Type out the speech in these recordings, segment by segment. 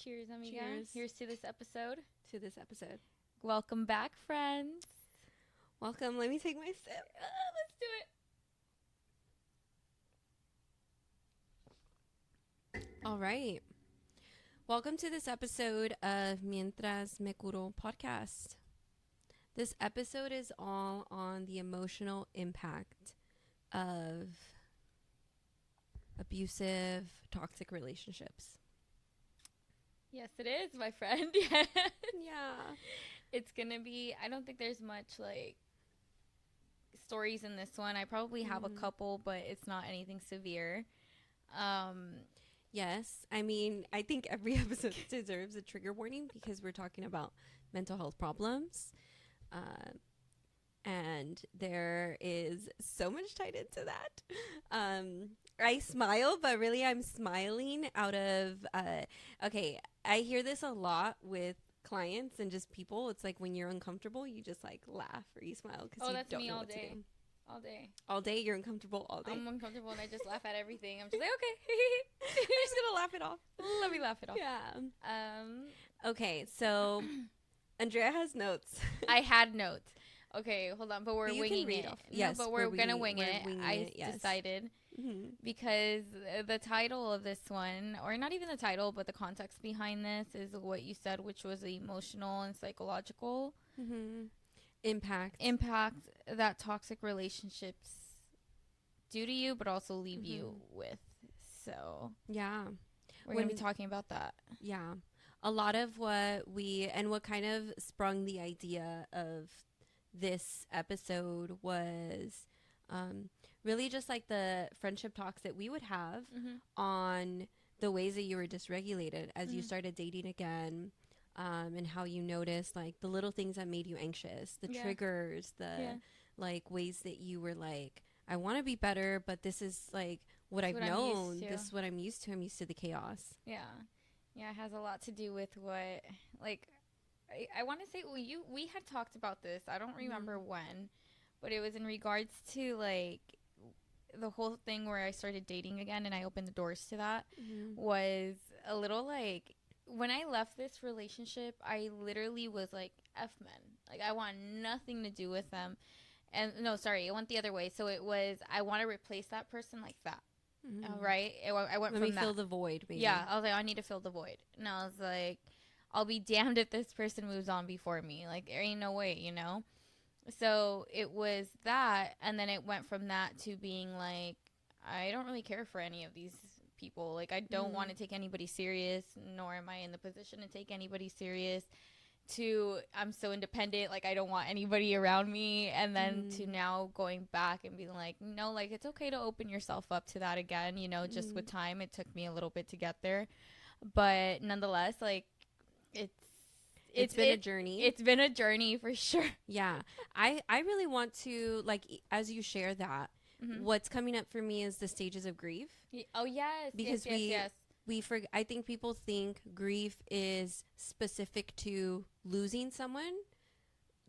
Cheers, amiga. Cheers. Here's to this episode. Welcome back, friends. Welcome. Let me take my sip. Let's do it. All right. Welcome to this episode of Mientras Me Curo Podcast. This episode is all on the emotional impact of abusive, toxic relationships. Yes, it is, my friend. Yeah. It's going to be, I don't think there's much, stories in this one. I probably have a couple, but it's not anything severe. Yes. I mean, I think every episode deserves a trigger warning because we're talking about mental health problems. And there is so much tied into that. I smile, but really I'm smiling out of, I hear this a lot with clients and just people. It's like when you're uncomfortable, you just like laugh or you smile because you don't know what to do. All day. All day? You're uncomfortable all day? I'm uncomfortable and I just laugh at everything. I'm just like, okay. I'm just going to laugh it off. Let me laugh it off. Yeah. Okay, so Andrea has notes. I had notes. Okay, hold on, but we're winging it. Yes, no, but we're gonna wing it. I yes. decided because the title of this one, or not even the title, but the context behind this is what you said, which was the emotional and psychological impact that toxic relationships do to you, but also leave you with. So yeah, we're gonna be talking about that. Yeah, a lot of what kind of sprung the idea of this episode was really just like the friendship talks that we would have on the ways that you were dysregulated as you started dating again, and how you noticed like the little things that made you anxious, the triggers, like ways that you were like, I want to be better, but this is like what I've known. This is what I'm used to. I'm used to the chaos. Yeah, it has a lot to do with what I want to say we had talked about this. I don't remember when, but it was in regards to like the whole thing where I started dating again and I opened the doors to that was a little like when I left this relationship, I literally was like F men. Like I want nothing to do with them. And no, sorry, it went the other way. So it was I want to replace that person like that. Right? I went from that. Let me fill the void, maybe. Yeah, I was like, I need to fill the void. And I was like, I'll be damned if this person moves on before me. Like, there ain't no way, you know? So it was that, and then it went from that to being like, I don't really care for any of these people. Like, I don't want to take anybody serious, nor am I in the position to take anybody serious. To, I'm so independent, like, I don't want anybody around me. And then to now going back and being like, no, like, it's okay to open yourself up to that again, you know, just with time. It took me a little bit to get there. But nonetheless, like, it's been a journey. It's been a journey for sure. Yeah. I really want to, like, as you share that, what's coming up for me is the stages of grief. Oh, yes. Because I think people think grief is specific to losing someone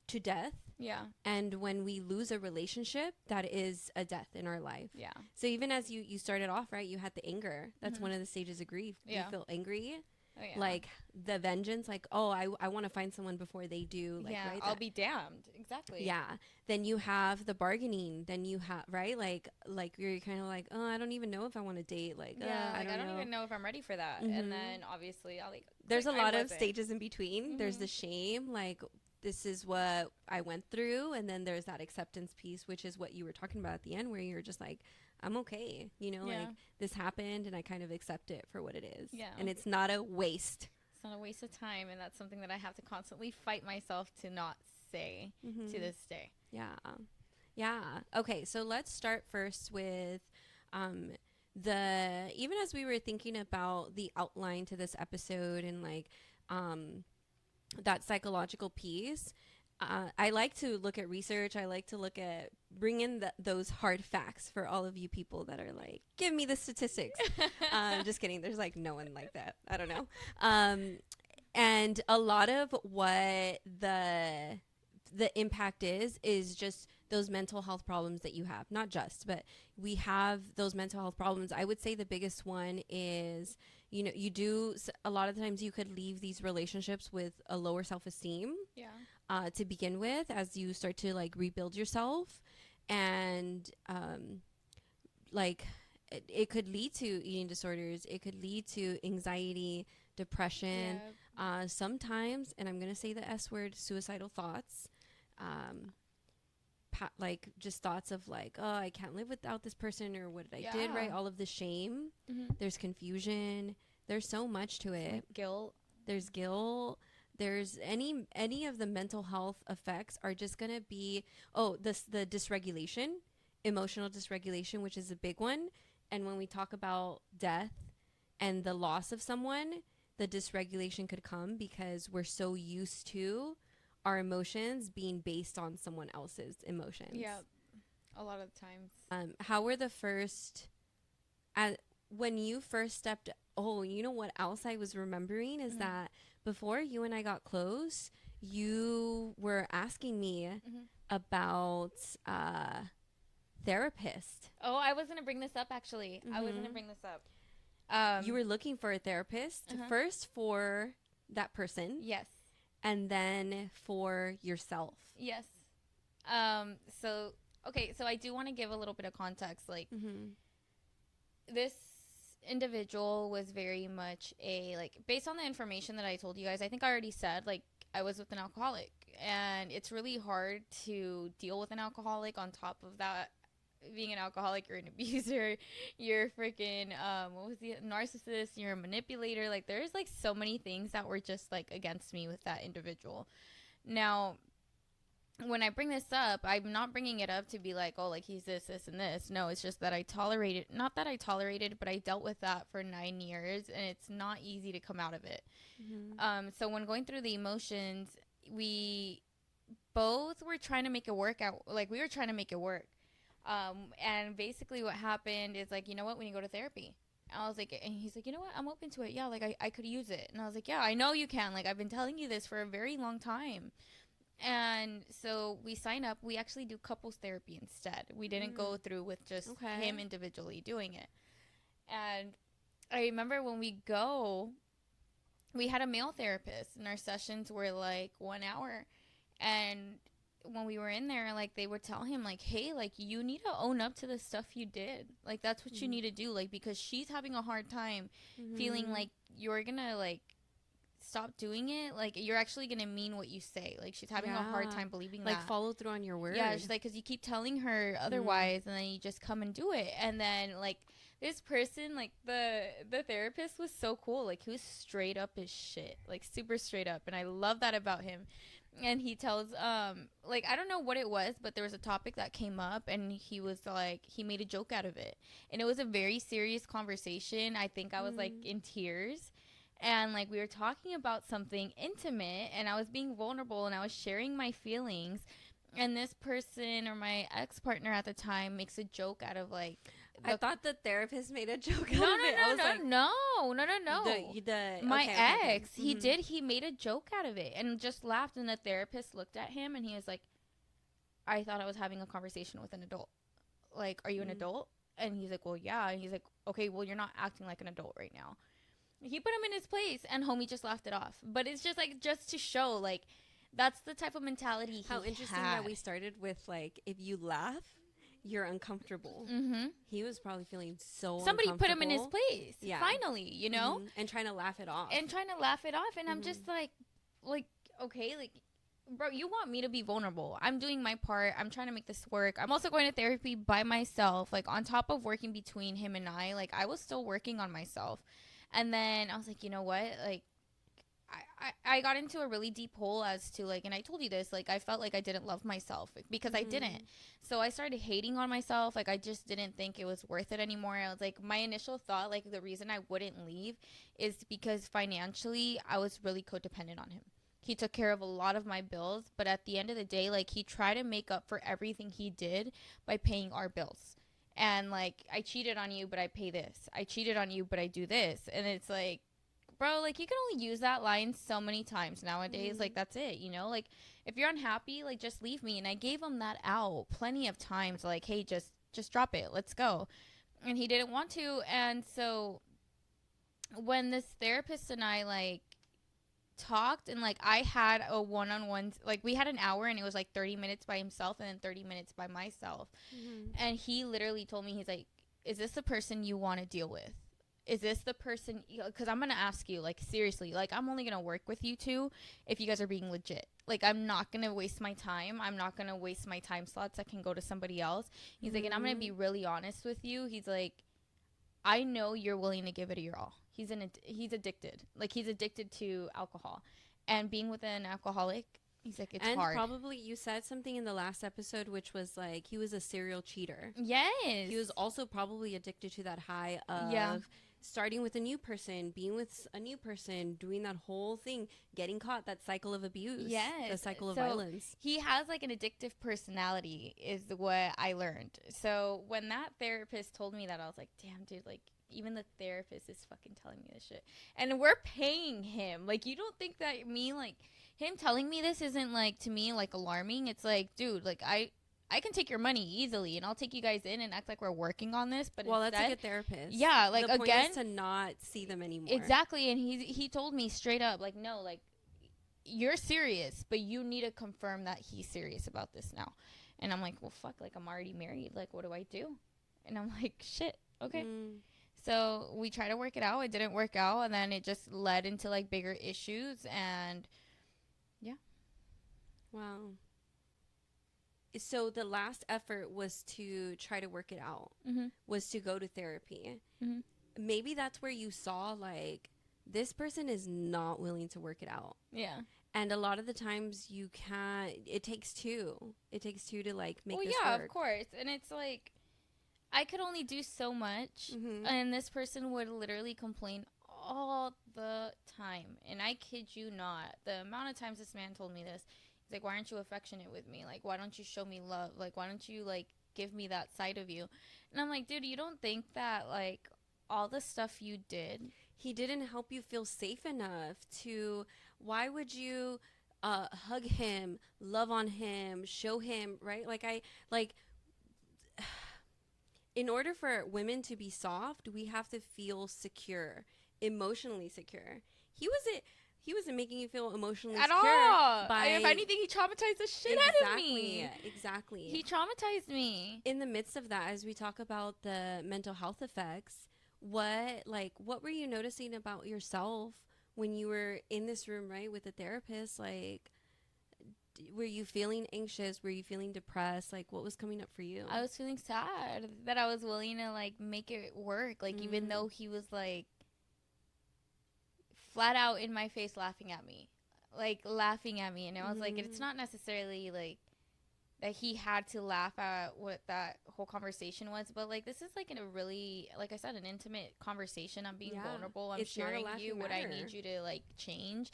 to death. Yeah. And when we lose a relationship, that is a death in our life. Yeah. So even as you started off, right, you had the anger. That's one of the stages of grief. Yeah. You feel angry. Oh, yeah. Like the vengeance, like, oh, I want to find someone before they do. Like, right, I'll be damned. Exactly. Yeah. Then you have the bargaining. Then you have, right? Like you're kind of like, oh, I don't even know if I want to date. Like, I don't even know if I'm ready for that. And then obviously there's a lot of stages in between. There's the shame, like, this is what I went through. And then there's that acceptance piece, which is what you were talking about at the end, where you're just like, I'm okay. You know, like this happened and I kind of accept it for what it is. Yeah. And it's not a waste. It's not a waste of time. And that's something that I have to constantly fight myself to not say to this day. Yeah. Yeah. Okay. So let's start first with even as we were thinking about the outline to this episode and like that psychological piece, I like to look at research. I like to bring in those hard facts for all of you people that are like, give me the statistics. Just kidding. There's like no one like that. I don't know. And a lot of what the impact is just those mental health problems that you have. Not just, but we have those mental health problems. I would say the biggest one is you know, a lot of times you could leave these relationships with a lower self-esteem to begin with, as you start to like rebuild yourself. And like it could lead to eating disorders, it could lead to anxiety, depression, sometimes, and I'm gonna say the S word, suicidal thoughts, like just thoughts of like, oh, I can't live without this person, or what did I did right, all of the shame. There's confusion, there's so much to it, like guilt. There's guilt, there's any of the mental health effects are just gonna be, the dysregulation, emotional dysregulation, which is a big one. And when we talk about death and the loss of someone, the dysregulation could come because we're so used to our emotions being based on someone else's emotions. Yeah, a lot of times. How were the first, when you first stepped, you know what else I was remembering is that before you and I got close, you were asking me about therapist. Oh, I was gonna bring this up actually. I was gonna bring this up. You were looking for a therapist first for that person. Yes. And then for yourself. Yes. So I do want to give a little bit of context. Like, this individual was very much based on the information that I told you guys, I think I already said, like, I was with an alcoholic, and it's really hard to deal with an alcoholic. On top of that, being an alcoholic, you're an abuser, you're freaking narcissist, you're a manipulator. Like, there's like so many things that were just like against me with that individual. Now, when I bring this up, I'm not bringing it up to be like, oh, like he's this and this. No, it's just that not that I tolerated, but I dealt with that for 9 years, and it's not easy to come out of it. So when going through the emotions, we both were trying to make it work out. Like, we were trying to make it work. And basically what happened is, like, you know what, when you go to therapy, I was like, and he's like, you know what, I'm open to it. Yeah, like I could use it. And I was like, yeah, I know you can. Like, I've been telling you this for a very long time. And so we sign up. We actually do couples therapy instead. We didn't go through with just him individually doing it. And I remember when we had a male therapist, and our sessions were like 1 hour. And when we were in there, like, they would tell him, like, hey, like, you need to own up to the stuff you did. Like, that's what you need to do. Like, because she's having a hard time feeling like you're gonna, like, stop doing it. Like, you're actually gonna mean what you say. Like, she's having a hard time believing like, that. follow through on your words. Yeah, she's like, because you keep telling her otherwise, and then you just come and do it. And then, like, this person, like, the therapist was so cool. Like, he was straight up as shit. Like, super straight up. And I love that about him. And he tells, like, I don't know what it was, but there was a topic that came up, and he was like, he made a joke out of it. And it was a very serious conversation. I think I was, like, in tears. And, like, we were talking about something intimate, and I was being vulnerable, and I was sharing my feelings. And this person, or my ex-partner at the time, makes a joke out of, like, I thought the therapist made a joke out of it. No. My ex, he made a joke out of it and just laughed. And the therapist looked at him, and he was like, I thought I was having a conversation with an adult. Like, are you an adult? And he's like, well, yeah. And he's like, okay, well, you're not acting like an adult right now. He put him in his place, and homie just laughed it off. But it's just, like, just to show, like, that's the type of mentality he How interesting had. that we started with, like, if you laugh, you're uncomfortable. He was probably feeling somebody put him in his place. Yeah. Finally, you know? And trying to laugh it off. And I'm just like, okay, like, bro, you want me to be vulnerable. I'm doing my part. I'm trying to make this work. I'm also going to therapy by myself. Like, on top of working between him and I, like, I was still working on myself. And then I was like, you know what? Like, I got into a really deep hole as to, like, and I told you this, like, I felt like I didn't love myself because I didn't. So I started hating on myself. Like, I just didn't think it was worth it anymore. I was like, my initial thought, like, the reason I wouldn't leave is because financially I was really codependent on him. He took care of a lot of my bills, but at the end of the day, like, he tried to make up for everything he did by paying our bills. And, like, I cheated on you, but I pay this. I cheated on you, but I do this. And it's like, bro, like, you can only use that line so many times nowadays. Like, that's it, you know? Like, if you're unhappy, like, just leave me. And I gave him that out plenty of times. Like, hey, just drop it. Let's go. And he didn't want to. And so when this therapist and I like talked, and like I had a one-on-one, like we had an hour and it was like 30 minutes by himself and then 30 minutes by myself. And he literally told me, he's like, is this the person you want to deal with? Is this the person, because I'm gonna ask you, like, seriously, like, I'm only gonna work with you two if you guys are being legit. Like, I'm not gonna waste my time. I'm not gonna waste my time slots that can go to somebody else. He's like, and I'm gonna be really honest with you. He's like, I know you're willing to give it your all. He's addicted. Like, he's addicted to alcohol, and being with an alcoholic, he's like, it's and hard. probably you said something in the last episode, which was like he was a serial cheater. Yes. He was also probably addicted to that high of starting with a new person, being with a new person, doing that whole thing, getting caught, that cycle of abuse, the cycle of violence. He has like an addictive personality, is what I learned. So when that therapist told me that, I was like, damn, dude, like, even the therapist is fucking telling me this shit. And we're paying him. Like, you don't think that like, him telling me this isn't, like, to me, like, alarming. It's like, dude, like, I can take your money easily, and I'll take you guys in and act like we're working on this. But well, instead, that's a good therapist. Yeah, like, the point again, is to not see them anymore. Exactly, and he told me straight up, like, no, like, you're serious, but you need to confirm that he's serious about this now. And I'm like, well, fuck, like, I'm already married. Like, what do I do? And I'm like, shit, okay. So we tried to work it out. It didn't work out, and then it just led into, like, bigger issues, and yeah. Wow. So the last effort was to try to work it out, was to go to therapy. Maybe that's where you saw, like, this person is not willing to work it out. Yeah. And a lot of the times you can't, it takes two. It takes two to, like, make this work. Well, yeah, of course. And it's like, I could only do so much, and this person would literally complain all the time. And I kid you not, the amount of times this man told me this, he's like, why aren't you affectionate with me? Like, why don't you show me love? Like, why don't you, like, give me that side of you? And I'm like, dude, you don't think that, like, all the stuff you did, he didn't help you feel safe enough to, why would you hug him, love on him, show him, right? In order for women to be soft, we have to feel secure, emotionally secure. He wasn't making you feel emotionally at secure. All. If anything, he traumatized the shit out of me. Exactly. He traumatized me. In the midst of that, as we talk about the mental health effects, what were you noticing about yourself when you were in this room, right, with the therapist? Like, were you feeling anxious? Were you feeling depressed? Like, what was coming up for you? I was feeling sad that I was willing to, like, make it work. Like, even though he was, like, flat out in my face laughing at me. And I was like, it's not necessarily, like, that he had to laugh at what that whole conversation was, but, like, this is, like, in a really, like I said, an intimate conversation. I'm being vulnerable. I'm sharing you what I need you to, like, change.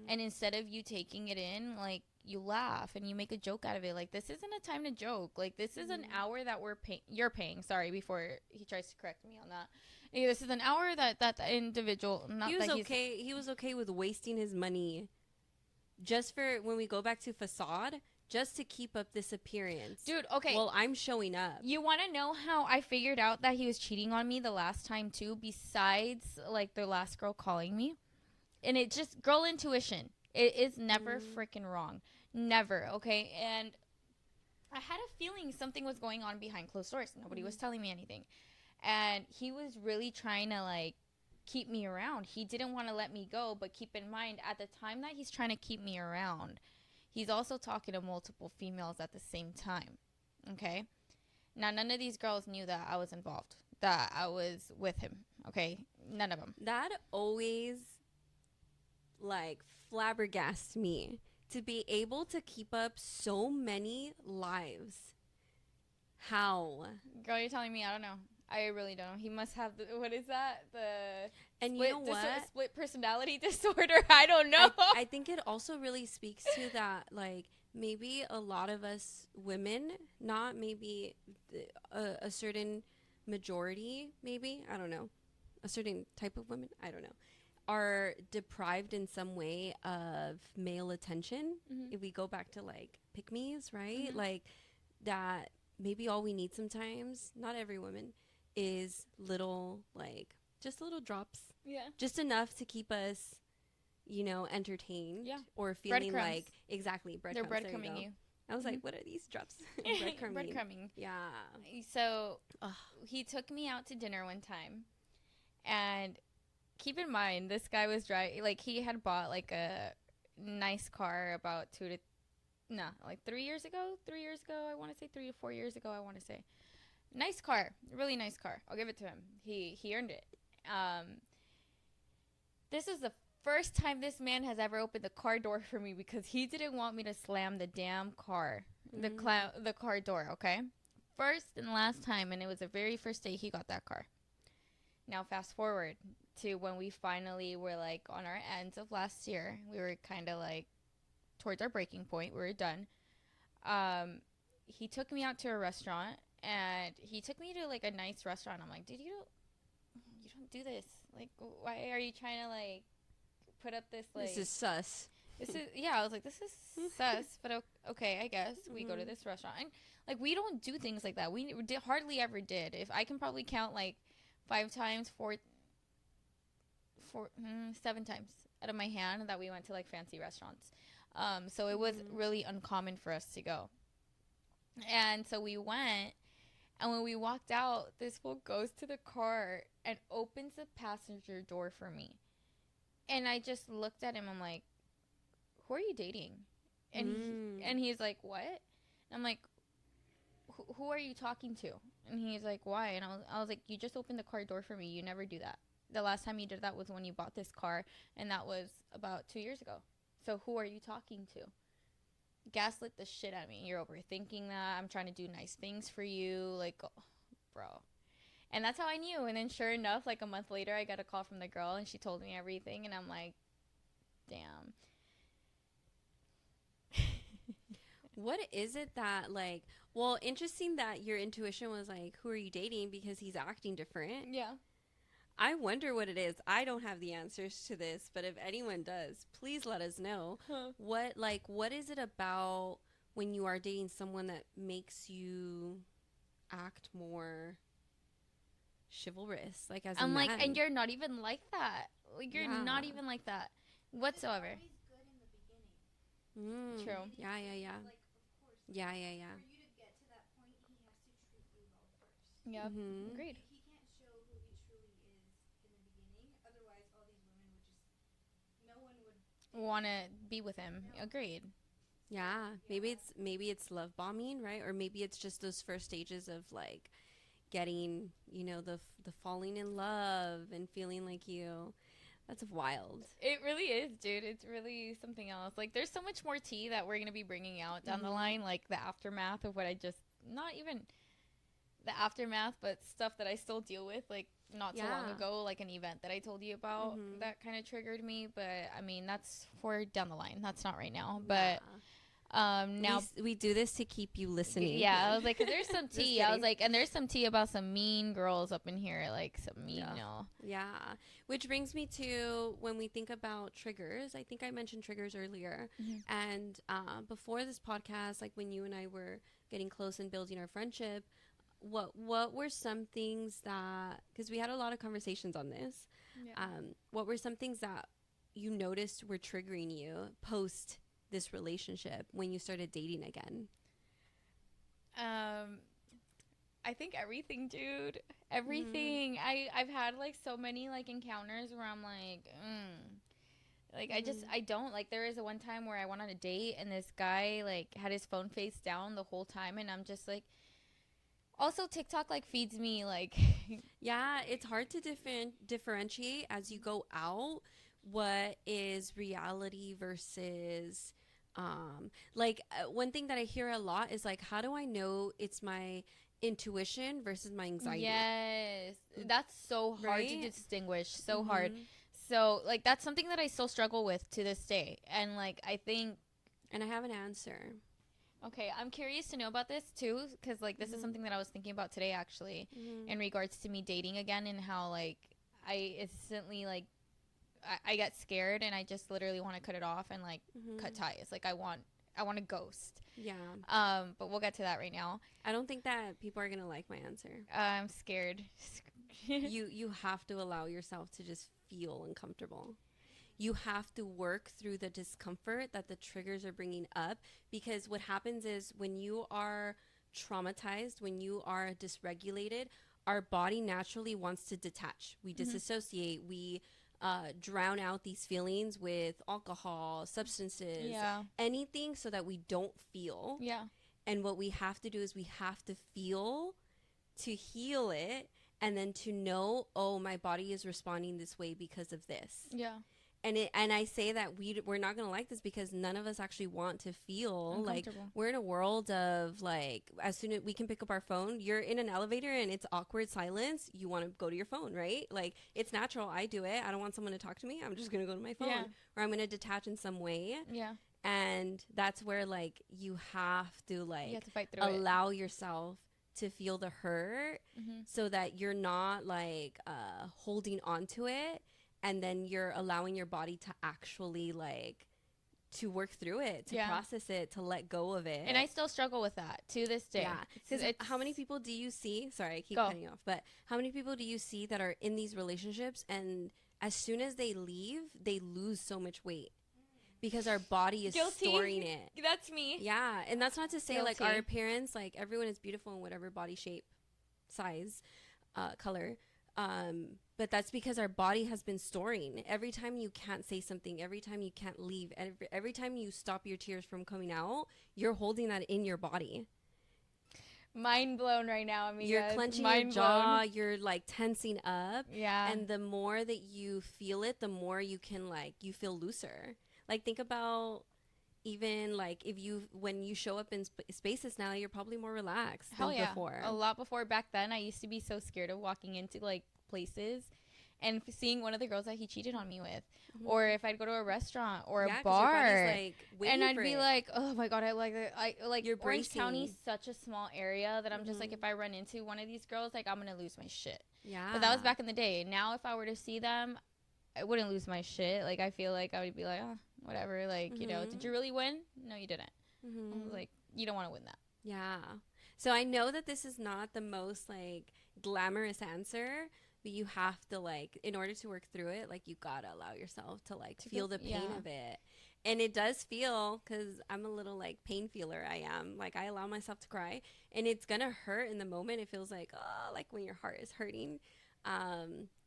And instead of you taking it in, like, you laugh and you make a joke out of it. Like, this isn't a time to joke. Like, this is an hour that you're paying. Sorry, before he tries to correct me on that. Yeah, this is an hour that the individual. He was okay with wasting his money, just for when we go back to facade, just to keep up this appearance. Dude, okay. Well, I'm showing up. You want to know how I figured out that he was cheating on me the last time too? Besides, like, the last girl calling me, and it just girl intuition. It is never freaking wrong. Never, okay? And I had a feeling something was going on behind closed doors. Nobody was telling me anything. And he was really trying to, like, keep me around. He didn't want to let me go, but keep in mind, at the time that he's trying to keep me around, he's also talking to multiple females at the same time, okay? Now, none of these girls knew that I was involved, that I was with him, okay? None of them. That always, like, flabbergasts me, to be able to keep up so many lives. How? Girl, you're telling me I don't know. I really don't know. He must have what is that? And you know what? Split personality disorder. I don't know. I think it also really speaks to that, like, maybe a lot of us women, not maybe a certain majority, maybe, I don't know, a certain type of women, I don't know, are deprived in some way of male attention. If we go back to, like, pick-me's, right? Like, that maybe all we need sometimes, not every woman, is little, like, just little drops. Yeah. Just enough to keep us, entertained. Yeah. Or feeling Breadcrumbs. like, exactly, They're breadcrumbs. There you breadcrumbing go. you. I was like, what are these drops? Breadcrumbing. Yeah. So Ugh. he took me out to dinner one time, and keep in mind, this guy was driving, like, he had bought like a nice car about 3 years ago. 3 years ago, I want to say 3 to 4 years ago. I want to say nice car, really nice car. I'll give it to him. He earned it. This is the first time this man has ever opened the car door for me because he didn't want me to slam the damn car, the car door. Okay, first and last time, and it was the very first day he got that car. Now fast forward to when we finally were like on our ends of last year. We were kind of like towards our breaking point. We were done. He took me out to a restaurant, and he took me to like a nice restaurant. I'm like, dude, you don't do this. Like, why are you trying to like put up this like? This is sus. This is I was like, this is sus, but okay, I guess we go to this restaurant, and like we don't do things like that. We hardly ever did. If I can probably count like 5 times, 7 times out of my hand that we went to like fancy restaurants. So it was really uncommon for us to go. And so we went, and when we walked out, this fool goes to the car and opens the passenger door for me. And I just looked at him. I'm like, who are you dating? And he's like, what? And I'm like, who are you talking to? And he's like, why? And I was like, you just opened the car door for me. You never do that. The last time you did that was when you bought this car, and that was about 2 years ago. So who are you talking to? Gaslit the shit out of me. You're overthinking that. I'm trying to do nice things for you. Like, oh, bro. And that's how I knew. And then sure enough, like a month later, I got a call from the girl, and she told me everything. And I'm like, damn. What is it that, like, well, interesting that your intuition was like, who are you dating? Because he's acting different. Yeah. I wonder what it is. I don't have the answers to this, but if anyone does, please let us know. What is it about when you are dating someone that makes you act more chivalrous, like as a man? I'm like, and you're not even like that. Like, you're not even like that whatsoever. It's always good in the beginning. True. Yeah. Like, of course. Yeah. For you to get to that point, he has to treat you well first. Yeah. Agreed. He can't show who he truly is in the beginning. Otherwise, all these women would just, no one would Want to be with him. No. Agreed. Yeah. Maybe it's love bombing, right? Or maybe it's just those first stages of like getting, the falling in love and feeling like you. That's wild. It really is, dude. It's really something else. Like, there's so much more tea that we're going to be bringing out down the line, like the aftermath of what I just, not even the aftermath, but stuff that I still deal with, like not so long ago, like an event that I told you about that kind of triggered me. But I mean, that's for down the line. That's not right now. But now we do this to keep you listening. Yeah, I was like, 'cause there's some tea. I was like, and there's some tea about some mean girls up in here, like some mean, Yeah, which brings me to when we think about triggers. I think I mentioned triggers earlier, and before this podcast, like when you and I were getting close and building our friendship, what were some things that, because we had a lot of conversations on this, what were some things that you noticed were triggering you post this relationship when you started dating again? I think everything, dude. Everything. I've had like so many like encounters where I'm like, like I don't like. There is a one time where I went on a date and this guy like had his phone face down the whole time, and I'm just like. Also, TikTok like feeds me like. Yeah, it's hard to differentiate as you go out what is reality versus one thing that I hear a lot is like, how do I know it's my intuition versus my anxiety? Yes, that's so hard to distinguish. So hard. So like that's something that I still struggle with to this day, and like I think, and I have an answer. Okay, I'm curious to know about this too, because like this is something that I was thinking about today actually, in regards to me dating again, and how like I instantly like I get scared and I just literally want to cut it off and like cut ties. Like I want to ghost. Yeah. But we'll get to that right now. I don't think that people are gonna like my answer. I'm scared. you have to allow yourself to just feel uncomfortable. You have to work through the discomfort that the triggers are bringing up, because what happens is when you are traumatized, when you are dysregulated, our body naturally wants to detach. We disassociate. We drown out these feelings with alcohol, substances, Yeah. anything so that we don't feel. Yeah. And what we have to do is we have to feel to heal it, and then to know, oh, my body is responding this way because of this. Yeah. And I say that we're not gonna like this because none of us actually want to feel like Uncomfortable. we're in a world of like, as soon as we can pick up our phone, you're in an elevator and it's awkward silence, you want to go to your phone, right? Like, it's natural. I do it. I don't want someone to talk to me. I'm just gonna go to my phone. Yeah. Or I'm gonna detach in some way. Yeah. And that's where like you have to like You have to fight through it. allow yourself to feel the hurt, so that you're not like holding on to it, and then you're allowing your body to actually like to work through it, to process it, to let go of it. And I still struggle with that to this day. Yeah, because how many people do you see, sorry I keep cutting you off, but how many people do you see that are in these relationships and as soon as they leave they lose so much weight because our body is storing it? That's me. Yeah, and that's not to say like Guilty. our appearance, like everyone is beautiful in whatever body shape, size, color. But that's because our body has been storing. Every time you can't say something, every time you can't leave, every time you stop your tears from coming out, you're holding that in your body. Mind blown right now. I mean, You're clenching your jaw, you're like tensing up. Yeah. And the more that you feel it, the more you can like, you feel looser. Like, think about even like if you, when you show up in spaces now, you're probably more relaxed Hell than yeah. before. A lot before. Back then, I used to be so scared of walking into like places and seeing one of the girls that he cheated on me with, or if I'd go to a restaurant or a 'cause bar, your body's, like, waiting and I'd for be it. like, oh my god, I like You're Orange County's bracing. such a small area that I'm just like, if I run into one of these girls, like I'm gonna lose my shit. Yeah. But that was back in the day. Now, if I were to see them, I wouldn't lose my shit. Like, I feel like I would be like, oh, whatever. Like, you know, did you really win? No, you didn't. Like, you don't want to win that. Yeah. So I know that this is not the most like glamorous answer, but you have to like, in order to work through it, like you gotta allow yourself to like feel the pain of it. And it does feel, because I'm a little like pain feeler. I am like, I allow myself to cry, and it's gonna hurt in the moment. It feels like, oh, like when your heart is hurting.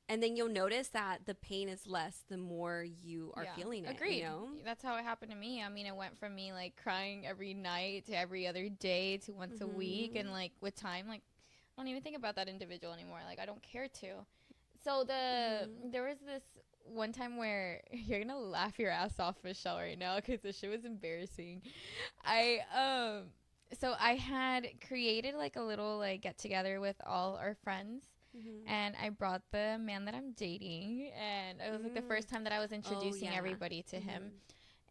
And then you'll notice that the pain is less the more you are feeling it. Agreed. You know? That's how it happened to me. I mean, it went from me like crying every night to every other day to once a week, and like with time, like I don't even think about that individual anymore. Like I don't care to. So there was this one time where you're gonna laugh your ass off, Michelle, right now, because the shit was embarrassing. So I had created like a little like get together with all our friends. And I brought the man that I'm dating, and it was like the first time that I was introducing everybody to him.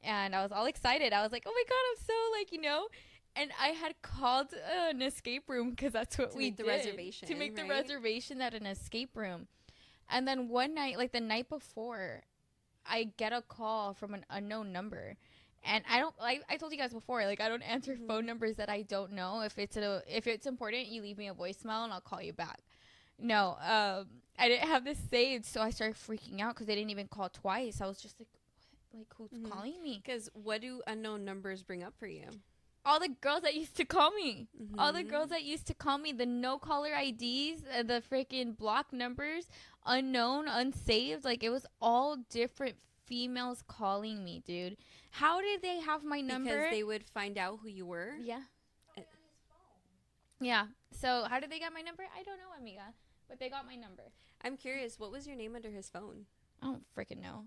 And I was all excited. I was like, oh my god, I'm so like, you know. And I had called an escape room, because that's what we did. To make the reservation at an escape room. And then one night, like the night before, I get a call from an unknown number. And I don't, like I told you guys before, like I don't answer phone numbers that I don't know. If it's important, you leave me a voicemail and I'll call you back. No, I didn't have this saved, so I started freaking out because they didn't even call twice. I was just like, what? Like, who's calling me? Because what do unknown numbers bring up for you? All the girls that used to call me. All the girls that used to call me. The no caller IDs, the freaking block numbers, unknown, unsaved. Like, it was all different females calling me, dude. How did they have my number? Because they would find out who you were? Yeah. Yeah. So how did they get my number? I don't know, amiga. But they got my number. I'm curious, what was your name under his phone? I don't freaking know.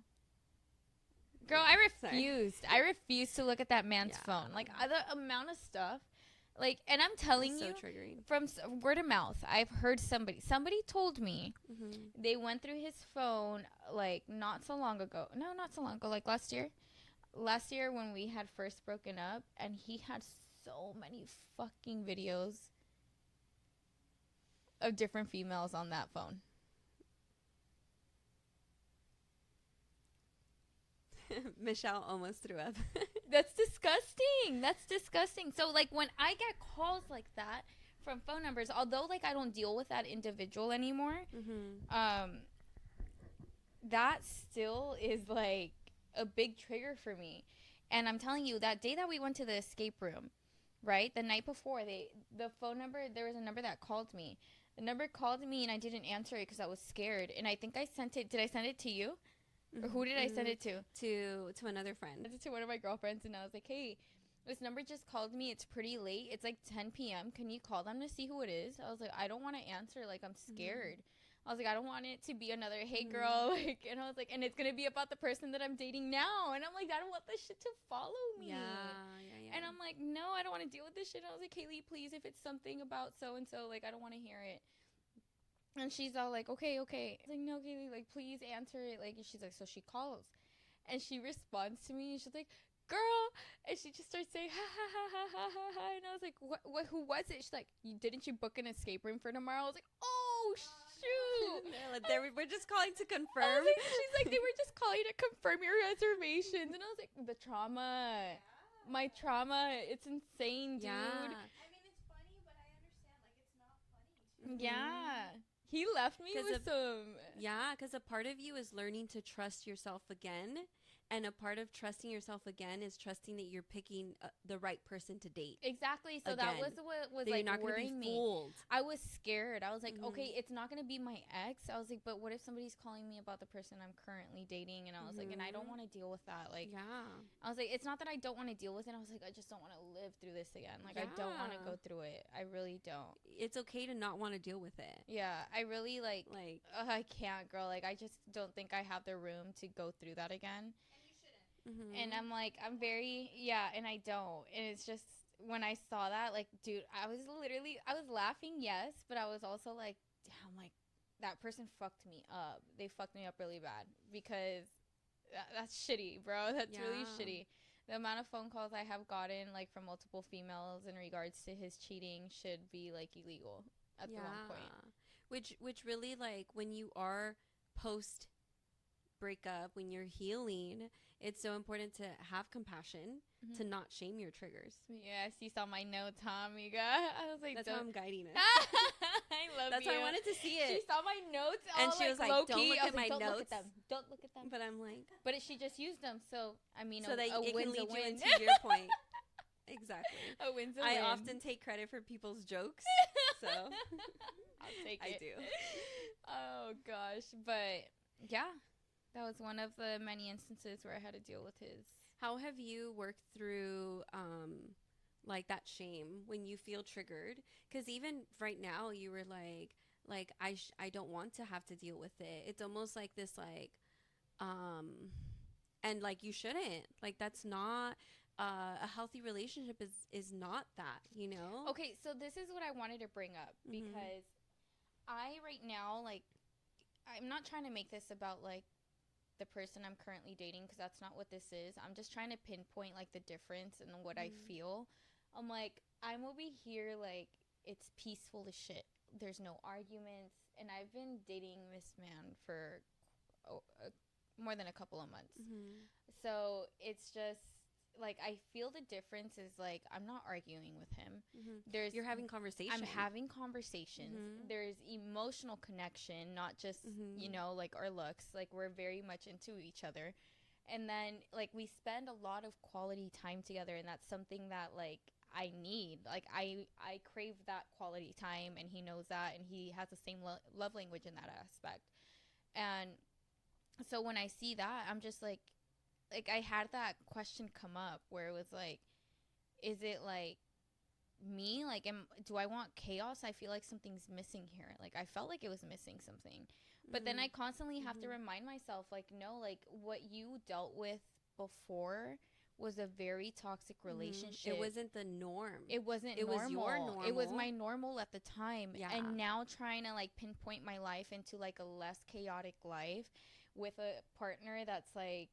Girl, I refused. I refused to look at that man's phone. Like, the amount of stuff. Like, and I'm telling you, triggering. From word of mouth, I've heard somebody told me they went through his phone, like, not so long ago. No, not so long ago. Like, last year. Last year when we had first broken up, and he had so many fucking videos of different females on that phone. Michelle almost threw up. That's disgusting. So, like, when I get calls like that from phone numbers. Although, like, I don't deal with that individual anymore. That still is, like, a big trigger for me. And I'm telling you, that day that we went to the escape room, right? The night before, the phone number, there was a number that called me. The number called me, and I didn't answer it because I was scared. And I think I sent it. Did I send it to you? Or who did I send it to? To another friend. I sent it to one of my girlfriends, and I was like, hey, this number just called me. It's pretty late. It's like 10 p.m. Can you call them to see who it is? I was like, I don't want to answer. Like, I'm scared. I was like, I don't want it to be another, hey, girl. Like, and I was like, and it's going to be about the person that I'm dating now. And I'm like, I don't want this shit to follow me. Yeah. And I'm like, no, I don't want to deal with this shit. And I was like, Kaylee, please, if it's something about so-and-so, like, I don't want to hear it. And she's all like, okay. I was like, no, Kaylee, like, please answer it. Like, and she's like, so she calls. And she responds to me, and she's like, girl. And she just starts saying, ha, ha, ha, ha, ha, ha, ha. And I was like, what, who was it? She's like, didn't you book an escape room for tomorrow? I was like, oh, shoot. We're just calling to confirm. Like, she's like, they were just calling to confirm your reservations. And I was like, the trauma. Yeah. My trauma. It's insane, dude. Yeah. I mean, it's funny, but I understand. Like, it's not funny. Yeah. He left me with some... Yeah, because a part of you is learning to trust yourself again. And a part of trusting yourself again is trusting that you're picking the right person to date. Exactly. So that was what was, that like, you're not worrying be fooled. me. I was scared. I was like, okay, it's not going to be my ex. I was like, but what if somebody's calling me about the person I'm currently dating? And I was like, and I don't want to deal with that. Like, I was like, it's not that I don't want to deal with it. I was like, I just don't want to live through this again. Like, I don't want to go through it. I really don't. It's okay to not want to deal with it. Yeah. I really, like I can't, girl. Like, I just don't think I have the room to go through that again. And I'm like, I'm very, and I don't. And it's just, when I saw that, like, dude, I was laughing, yes, but I was also like, damn, like, that person fucked me up. They fucked me up really bad because that's shitty, bro. That's really shitty. The amount of phone calls I have gotten, like, from multiple females in regards to his cheating should be, like, illegal at the one point. Which really, like, when you are post breakup, when you're healing, it's so important to have compassion, to not shame your triggers. Yes, you saw my notes, huh, amiga? I was like, that's how I'm guiding it. I love that's you. why I wanted to see it. She saw my notes, and she was like, don't look at my notes. Don't look at them. But I'm like, but she just used them, so I mean, so that it can lead you into your point. Exactly. A win's a win. I often take credit for people's jokes, so I'll take it. I do. Oh gosh, but yeah. That was one of the many instances where I had to deal with his. How have you worked through, like, that shame when you feel triggered? Because even right now, you were like, I don't want to have to deal with it. It's almost like this, like, and, like, you shouldn't. Like, that's not, a healthy relationship is not that, you know? Okay, so this is what I wanted to bring up. Because I, right now, like, I'm not trying to make this about, like, the person I'm currently dating, because that's not what this is. I'm just trying to pinpoint, like, the difference and what I feel. I'm like, I'm over here, like, it's peaceful as shit. There's no arguments. And I've been dating this man for more than a couple of months. So it's just, like, I feel the difference is, like, I'm not arguing with him. You're having conversations. I'm having conversations. There's emotional connection, not just, you know, like, our looks. Like, we're very much into each other. And then, like, we spend a lot of quality time together, and that's something that, like, I need. Like, I crave that quality time, and he knows that, and he has the same love language in that aspect. And so when I see that, I'm just like, I had that question come up where it was like, is it, like, me? Like, do I want chaos? I feel like something's missing here. Like, I felt like it was missing something. But then I constantly have to remind myself, like, no, like, what you dealt with before was a very toxic relationship. It wasn't the norm. It wasn't it normal. Was your normal. It was my normal at the time. Yeah. And now trying to, like, pinpoint my life into, like, a less chaotic life with a partner that's, like,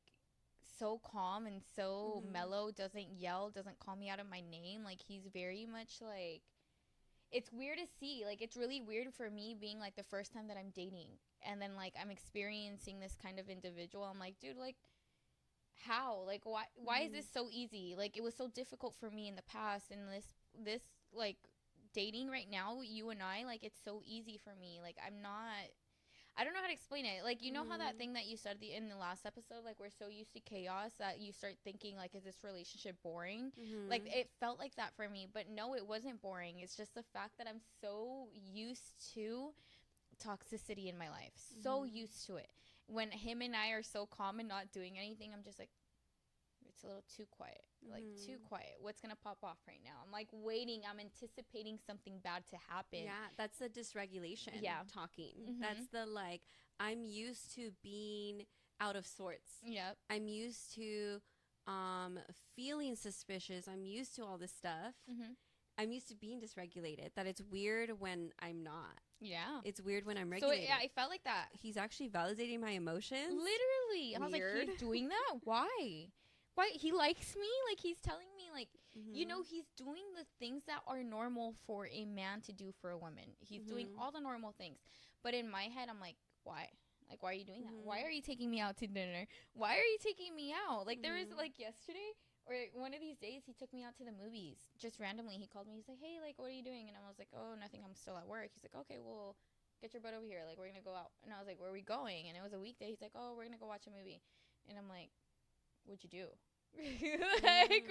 so calm and so mellow, doesn't yell, doesn't call me out of my name. Like, he's very much, like, it's weird to see. Like, it's really weird for me being, like, the first time that I'm dating. And then, like, I'm experiencing this kind of individual. I'm like, dude, like, how? Like, why is this so easy? Like, it was so difficult for me in the past. And this like, dating right now, you and I, like, it's so easy for me. Like, I don't know how to explain it. Like, you know how that thing that you said in the last episode, like, we're so used to chaos that you start thinking, like, is this relationship boring? Like, it felt like that for me. But no, it wasn't boring. It's just the fact that I'm so used to toxicity in my life. So used to it. When him and I are so calm and not doing anything, I'm just like, it's a little too quiet. Like, too quiet. What's going to pop off right now? I'm, like, waiting. I'm anticipating something bad to happen. Yeah, that's the dysregulation talking. That's the, like, I'm used to being out of sorts. Yep. I'm used to feeling suspicious. I'm used to all this stuff. I'm used to being dysregulated. That it's weird when I'm not. Yeah. It's weird when I'm regulated. So, yeah, I felt like that. He's actually validating my emotions. Literally. I was like, he's doing that? Why? Why? He likes me? Like, he's telling me, like, you know, he's doing the things that are normal for a man to do for a woman. He's doing all the normal things. But in my head, I'm like, why? Like, why are you doing that? Why are you taking me out to dinner? Why are you taking me out? Like, there was, like, yesterday or one of these days, he took me out to the movies. Just randomly, he called me. He's like, hey, like, what are you doing? And I was like, oh, nothing. I'm still at work. He's like, okay, well, get your butt over here. Like, we're going to go out. And I was like, where are we going? And it was a weekday. He's like, oh, we're going to go watch a movie. And I'm like, what'd you do? Like,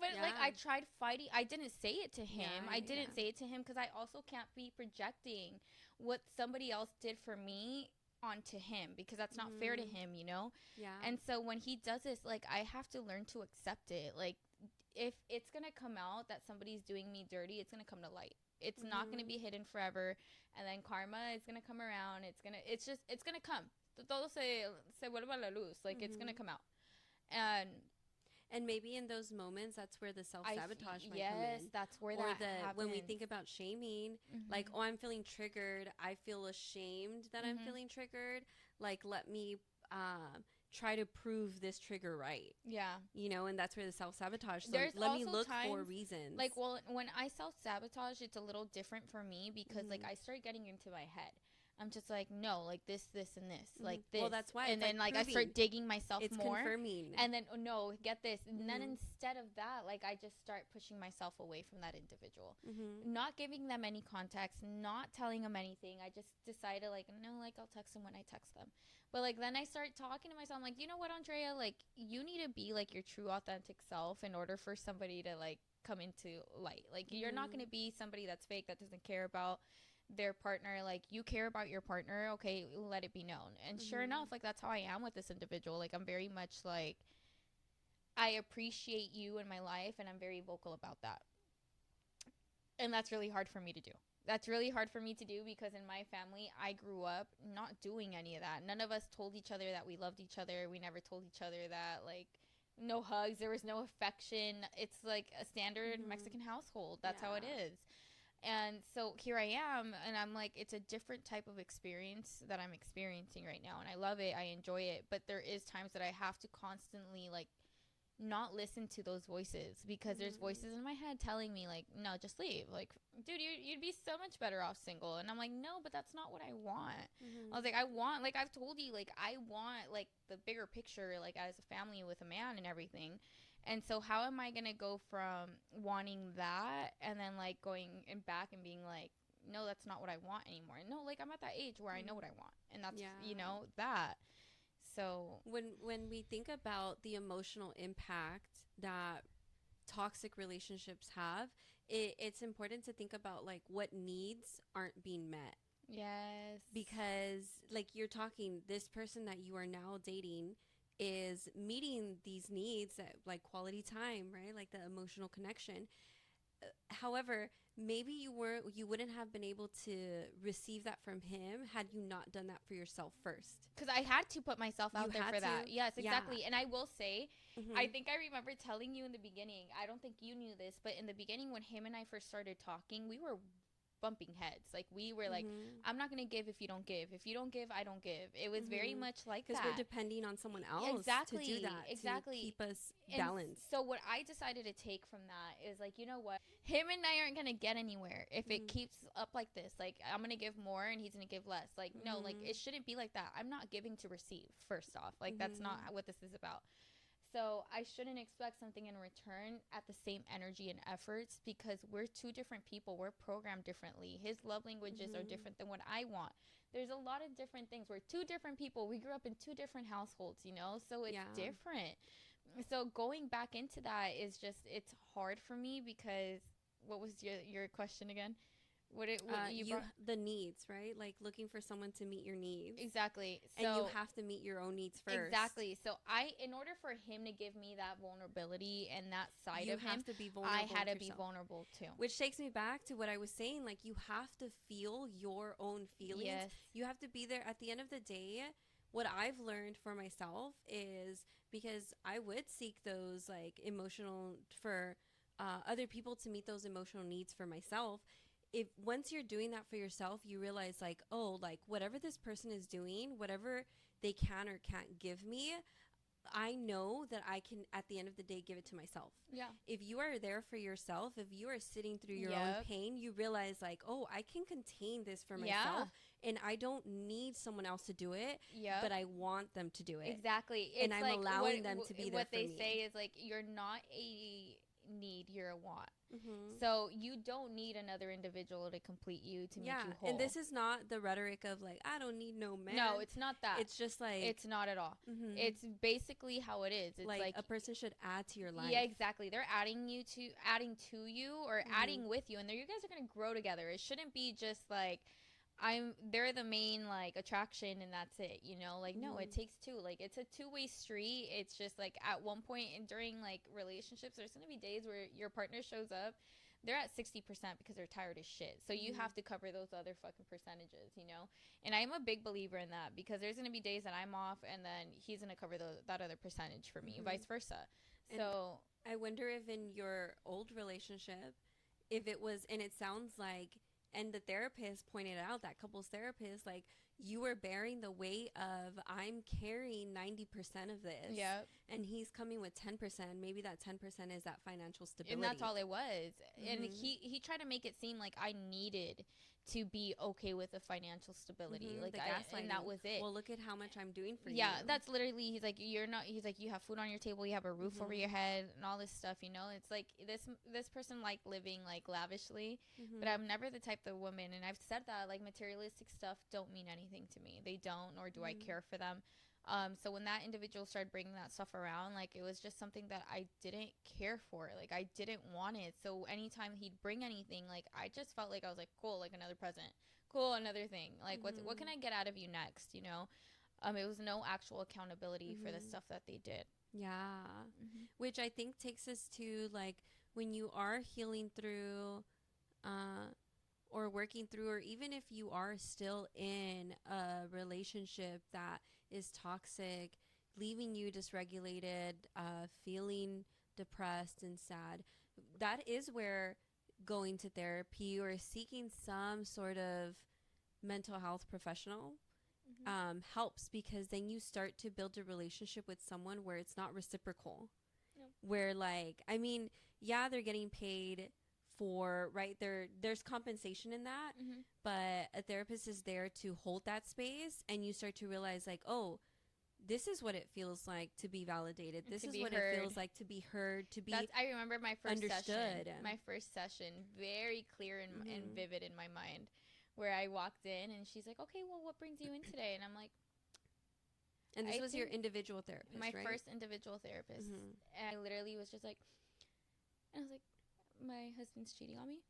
like, I tried fighting. I didn't say it to him. I didn't say it to him because I also can't be projecting what somebody else did for me onto him, because that's not fair to him, you know? Yeah. And so when he does this, like, I have to learn to accept it. Like, if it's gonna come out that somebody's doing me dirty, it's gonna come to light. It's not gonna be hidden forever, and then karma is gonna come around. It's gonna come. Todo se vuelve a la luz. Like, it's gonna come out. And maybe in those moments, that's where the self-sabotage might come in. Yes, that's where that happens. When we think about shaming, like, oh, I'm feeling triggered. I feel ashamed that I'm feeling triggered. Like, let me try to prove this trigger right. Yeah. You know, and that's where the self-sabotage. So There's let me also look times, for reasons. Like, well, when I self-sabotage, it's a little different for me because, like, I start getting into my head. I'm just like, no, like this, and this, like this. Well, that's why. And then, like, I start digging myself more. It's confirming. And then, oh, no, get this. And then instead of that, like, I just start pushing myself away from that individual. Not giving them any context, not telling them anything. I just decided, like, no, like, I'll text them when I text them. But, like, then I start talking to myself. I'm like, you know what, Andrea? Like, you need to be, like, your true, authentic self in order for somebody to, like, come into light. Like, you're not going to be somebody that's fake, that doesn't care about their partner. Like, you care about your partner, okay, let it be known. And sure enough, like, that's how I am with this individual. Like, I'm very much like, I appreciate you in my life, and I'm very vocal about that. And that's really hard for me to do. That's really hard for me to do because in my family, I grew up not doing any of that. None of us told each other that we loved each other. We never told each other that, like, no hugs, there was no affection. It's like a standard Mexican household. That's how it is. And so here I am, and I'm like, it's a different type of experience that I'm experiencing right now. And I love it. I enjoy it. But there is times that I have to constantly, like, not listen to those voices because there's voices in my head telling me, like, no, just leave. Like, dude, you'd be so much better off single. And I'm like, no, but that's not what I want. I was like, I want, like, I've told you, like, I want, like, the bigger picture, like, as a family with a man and everything. And so how am I going to go from wanting that and then, like, going back and being like, no, that's not what I want anymore. No, like, I'm at that age where I know what I want. And that's, you know, that. So when we think about the emotional impact that toxic relationships have, it's important to think about, like, what needs aren't being met. Yes. Because, like, you're talking, this person that you are now dating is meeting these needs, that, like, quality time, right? Like the emotional connection. However, maybe you wouldn't have been able to receive that from him had you not done that for yourself first. Because I had to put myself out there for that. Yes, exactly. Yeah. And I will say, I think I remember telling you in the beginning, I don't think you knew this, but in the beginning when him and I first started talking, we were bumping heads. Like, we were like, I'm not gonna give if you don't give. If you don't give, I don't give. It was very much like that. Because we're depending on someone else to do that. Exactly. To keep us balanced. So what I decided to take from that is, like, you know what? Him and I aren't gonna get anywhere if it keeps up like this. Like, I'm gonna give more and he's gonna give less. Like, no, like, it shouldn't be like that. I'm not giving to receive, first off. Like, that's not what this is about. So I shouldn't expect something in return at the same energy and efforts, because we're two different people. We're programmed differently. His love languages are different than what I want. There's a lot of different things. We're two different people. We grew up in two different households, you know, so it's different. So going back into that is just, it's hard for me, because what was your question again? What you the needs, right? Like looking for someone to meet your needs. Exactly. So, and you have to meet your own needs first. Exactly. So in order for him to give me that vulnerability and that side of him, have to be vulnerable. I had to be vulnerable too. Which takes me back to what I was saying. Like, you have to feel your own feelings. Yes. You have to be there. At the end of the day, what I've learned for myself is, because I would seek those like emotional for other people to meet those emotional needs for myself. If once you're doing that for yourself, you realize like, oh, like whatever this person is doing, whatever they can or can't give me, I know that I can, at the end of the day, give it to myself. Yeah. If you are there for yourself, if you are sitting through your own pain, you realize like, oh, I can contain this for myself, and I don't need someone else to do it, but I want them to do it. Exactly. And it's I'm like allowing them to be there what for they me. say is like, you're not a need, you're a want. So you don't need another individual to complete you, to make you whole. And this is not the rhetoric of like, I don't need no man. No, it's not that. It's just like, it's not at all. It's basically how it is. It's like a person should add to your life. Yeah, exactly. They're adding to you, or adding with you, and you guys are going to grow together. It shouldn't be just like, they're the main like attraction and that's it, you know, like no, it takes two. Like, it's a two-way street. It's just like at one point during like relationships, there's gonna be days where your partner shows up, they're at 60% because they're tired as shit, so you have to cover those other fucking percentages, you know. And I'm a big believer in that, because there's gonna be days that I'm off and then he's gonna cover that other percentage for me, vice versa. And so I wonder if in your old relationship, if it was, and it sounds like, and the therapist pointed out, that couples therapist, like, you were bearing the weight of, I'm carrying 90% of this. Yep. And he's coming with 10%. Maybe that 10% is that financial stability. And that's all it was. And he tried to make it seem like I needed to be okay with the financial stability. Like, and that was it. Well, look at how much I'm doing for you. Yeah, that's literally, he's like, you're not, he's like, you have food on your table, you have a roof over your head, and all this stuff, you know. It's like, this person like living like lavishly, but I'm never the type of woman, and I've said that, like, materialistic stuff don't mean anything to me. They don't, nor do I care for them. So when that individual started bringing that stuff around, like, it was just something that I didn't care for. Like, I didn't want it. So anytime he'd bring anything, like, I just felt like I was like, cool, like another present, cool, another thing. Like, what can I get out of you next? You know, it was no actual accountability for the stuff that they did. Yeah. Which I think takes us to, like, when you are healing through, or working through, or even if you are still in a relationship that is toxic, leaving you dysregulated, feeling depressed and sad, that is where going to therapy or seeking some sort of mental health professional helps, because then you start to build a relationship with someone where it's not reciprocal. Where, like, I mean, yeah, they're getting paid for, right, there's compensation in that, but a therapist is there to hold that space, and you start to realize, like, oh, this is what it feels like to be validated. This is what it feels like to be heard, to be I remember my first understood. My first session, very clear and vivid in my mind, where I walked in and she's like, okay, well, what brings you in today? And I'm like, and this was your individual therapist, my right? first individual therapist. And I literally was just like, and I was like, my husband's cheating on me.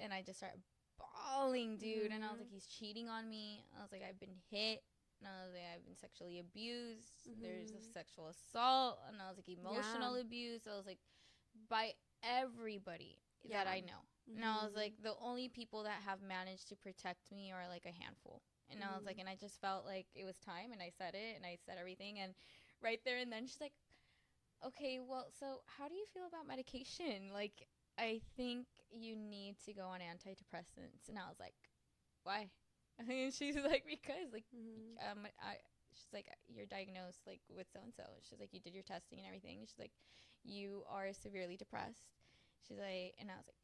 And I just started bawling, dude. And I was like, he's cheating on me. I was like, I've been hit. And I was like, I've been sexually abused. There's a sexual assault. And I was like, emotional abuse. I was like, by everybody that I know. And I was like, the only people that have managed to protect me are like a handful. And I was like, and I just felt like it was time. And I said it, and I said everything. And right there and then she's like, okay, well, so how do you feel about medication? Like, I think you need to go on antidepressants. And I was like, why? And she's like, because, like, she's like, you're diagnosed, like, with so-and-so. She's like, you did your testing and everything. She's like, you are severely depressed. She's like, and I was like,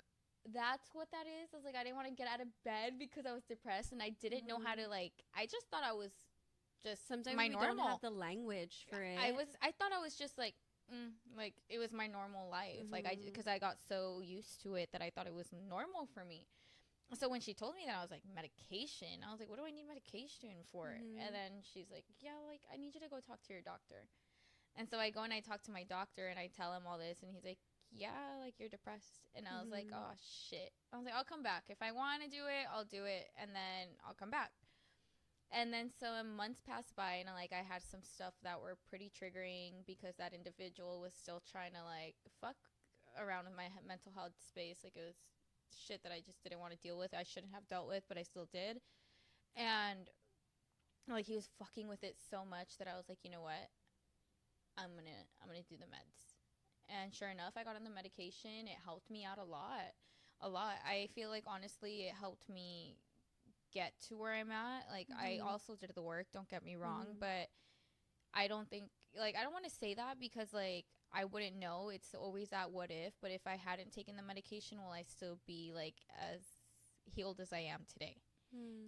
that's what that is? I was like, I didn't want to get out of bed because I was depressed, and I didn't know how to, like, I just thought I was just Sometimes my we normal. don't have the language for it. I thought I was just like, like it was my normal life. Like because I got so used to it that I thought it was normal for me. So when she told me that, I was like, medication? I was like, what do I need medication for? And then she's like, yeah, like, I need you to go talk to your doctor. And so I go and I talk to my doctor and I tell him all this. And he's like, yeah, like, you're depressed. And I was like, oh, shit. I was like, I'll come back. If I want to do it, I'll do it. And then I'll come back. And then so months passed by and like I had some stuff that were pretty triggering because that individual was still trying to like fuck around with my mental health space. Like it was shit that I just didn't want to deal with. I shouldn't have dealt with, but I still did. And like he was fucking with it so much that I was like, you know what? I'm gonna do the meds. And sure enough, I got on the medication. It helped me out a lot. A lot. I feel like honestly it helped me get to where I'm at. Like I also did the work, don't get me wrong, but I don't think like I don't want to say that because like I wouldn't know. It's always that what if, but if I hadn't taken the medication, will I still be like as healed as I am today?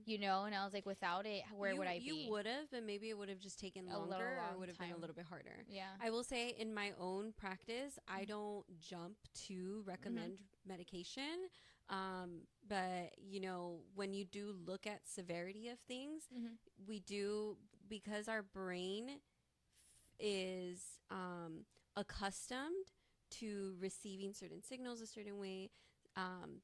You know, and I was like, without it, where would I be? You would have, but maybe it would have just taken longer or would have been a little bit harder. Yeah. I will say in my own practice, I don't jump to recommend medication. But, you know, when you do look at severity of things, we do, because our brain is accustomed to receiving certain signals a certain way,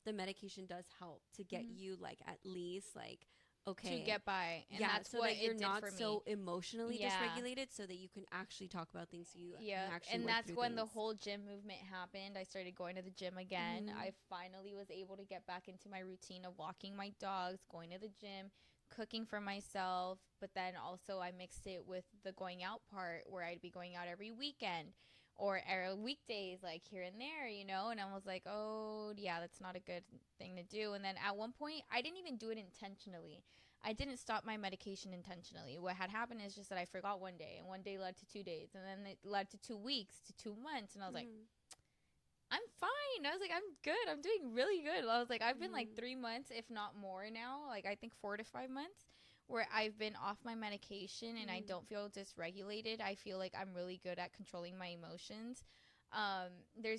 the medication does help to get you like at least like okay to get by. And yeah, that's so what that you're it did not for me. so emotionally dysregulated, so that you can actually talk about things, so you can actually and work that's through when things. the whole gym movement happened. I started going to the gym again. I finally was able to get back into my routine of walking my dogs, going to the gym, cooking for myself, but then also I mixed it with the going out part where I'd be going out every weekend or weekdays, like here and there, you know. And I was like, oh yeah, that's not a good thing to do. And then at one point I didn't even do it intentionally. I didn't stop my medication intentionally. What had happened is just that I forgot one day, and one day led to 2 days, and then it led to 2 weeks, to 2 months, and I was like, I'm fine. I was like, I'm good. I'm doing really good. I was like, I've been like 3 months, if not more now, like I think 4 to 5 months, where I've been off my medication and I don't feel dysregulated. I feel like I'm really good at controlling my emotions. There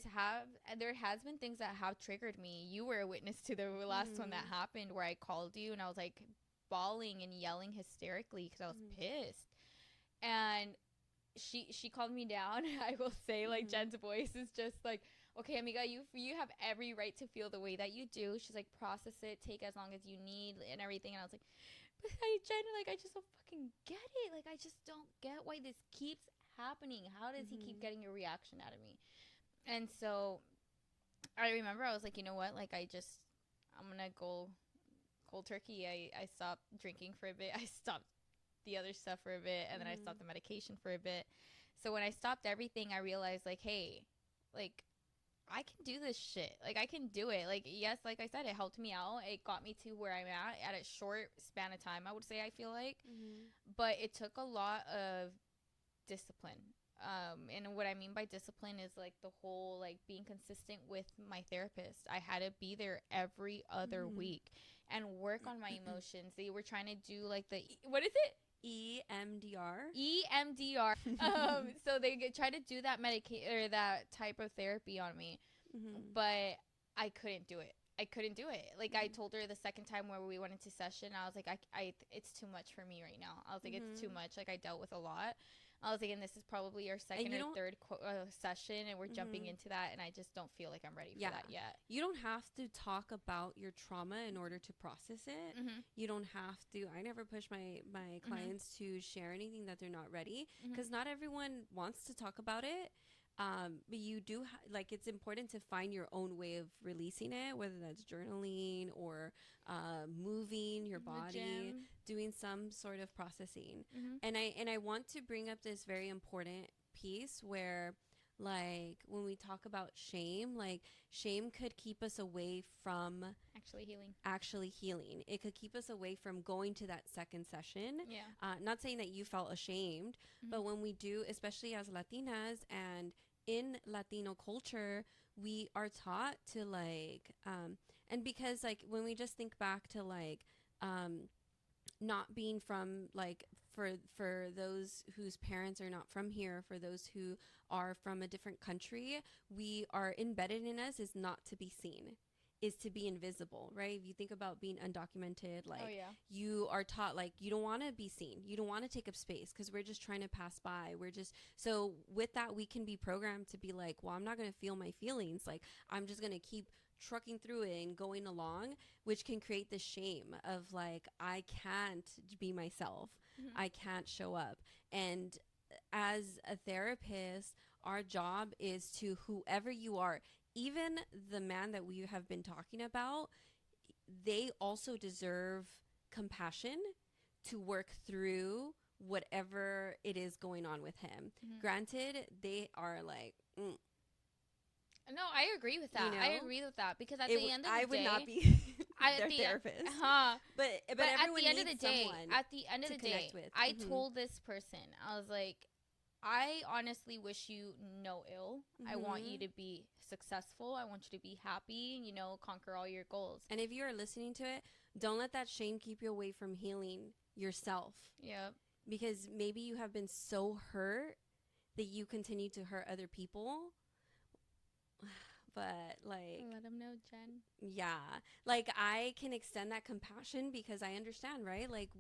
has been things that have triggered me. You were a witness to the last one that happened where I called you and I was like bawling and yelling hysterically because I was pissed. And she called me down. I will say, like, Jen's voice is just like, okay, amiga, you have every right to feel the way that you do. She's like, process it, take as long as you need and everything. And I was like, but Jen, like, I just don't fucking get it. Like, I just don't get why this keeps happening. How does he keep getting a reaction out of me? And so I remember I was like, you know what? Like, I'm gonna go cold turkey. I stopped drinking for a bit. I stopped the other stuff for a bit, and then I stopped the medication for a bit. So when I stopped everything, I realized, like, hey, like, I can do this shit. Like, I can do it. Like, yes, like I said, it helped me out. It got me to where I'm at a short span of time, I would say, I feel like. But it took a lot of discipline. And what I mean by discipline is, like, the whole, like, being consistent with my therapist. I had to be there every other week and work on my emotions. They were trying to do, like, what is it? EMDR. So they try to do that or that type of therapy on me, but I couldn't do it. Like, I told her the second time where we went into session, I was like, it's too much for me right now. I was like, it's too much. Like, I dealt with a lot. I was like, and this is probably our second or third session, and we're jumping into that, and I just don't feel like I'm ready for that yet. You don't have to talk about your trauma in order to process it. You don't have to. I never push my clients to share anything that they're not ready, because not everyone wants to talk about it. But you do like, it's important to find your own way of releasing it, whether that's journaling or moving your body, doing some sort of processing. And I want to bring up this very important piece where, like, when we talk about shame, like, shame could keep us away from actually healing. It could keep us away from going to that second session. Not saying that you felt ashamed, but when we do, especially as Latinas and in Latino culture, we are taught to, like, and because, like, when we just think back to, like, not being from for those whose parents are not from here, for those who are from a different country, we are embedded in us is not to be seen, is to be invisible, right? If you think about being undocumented, like you are taught like you don't want to be seen, you don't want to take up space because we're just trying to pass by. We're just so with that we can be programmed to be like, well, I'm not going to feel my feelings. Like I'm just going to keep trucking through it and going along, which can create this shame of like I can't be myself. I can't show up. And as a therapist, our job is to whoever you are, even the man that we have been talking about, they also deserve compassion to work through whatever it is going on with him. Granted, they are like, no, I agree with that. You know? I agree with that because at the end of the day, I would not be their the therapist. But everyone at the end of the needs day, someone at the end of to the day, connect with. I told this person, I was like, I honestly wish you no ill. I want you to be successful. I want you to be happy, you know, conquer all your goals. And if you are listening to it, don't let that shame keep you away from healing yourself. Yeah. Because maybe you have been so hurt that you continue to hurt other people. But like, let them know, Jen. Yeah, like I can extend that compassion because I understand, right? Like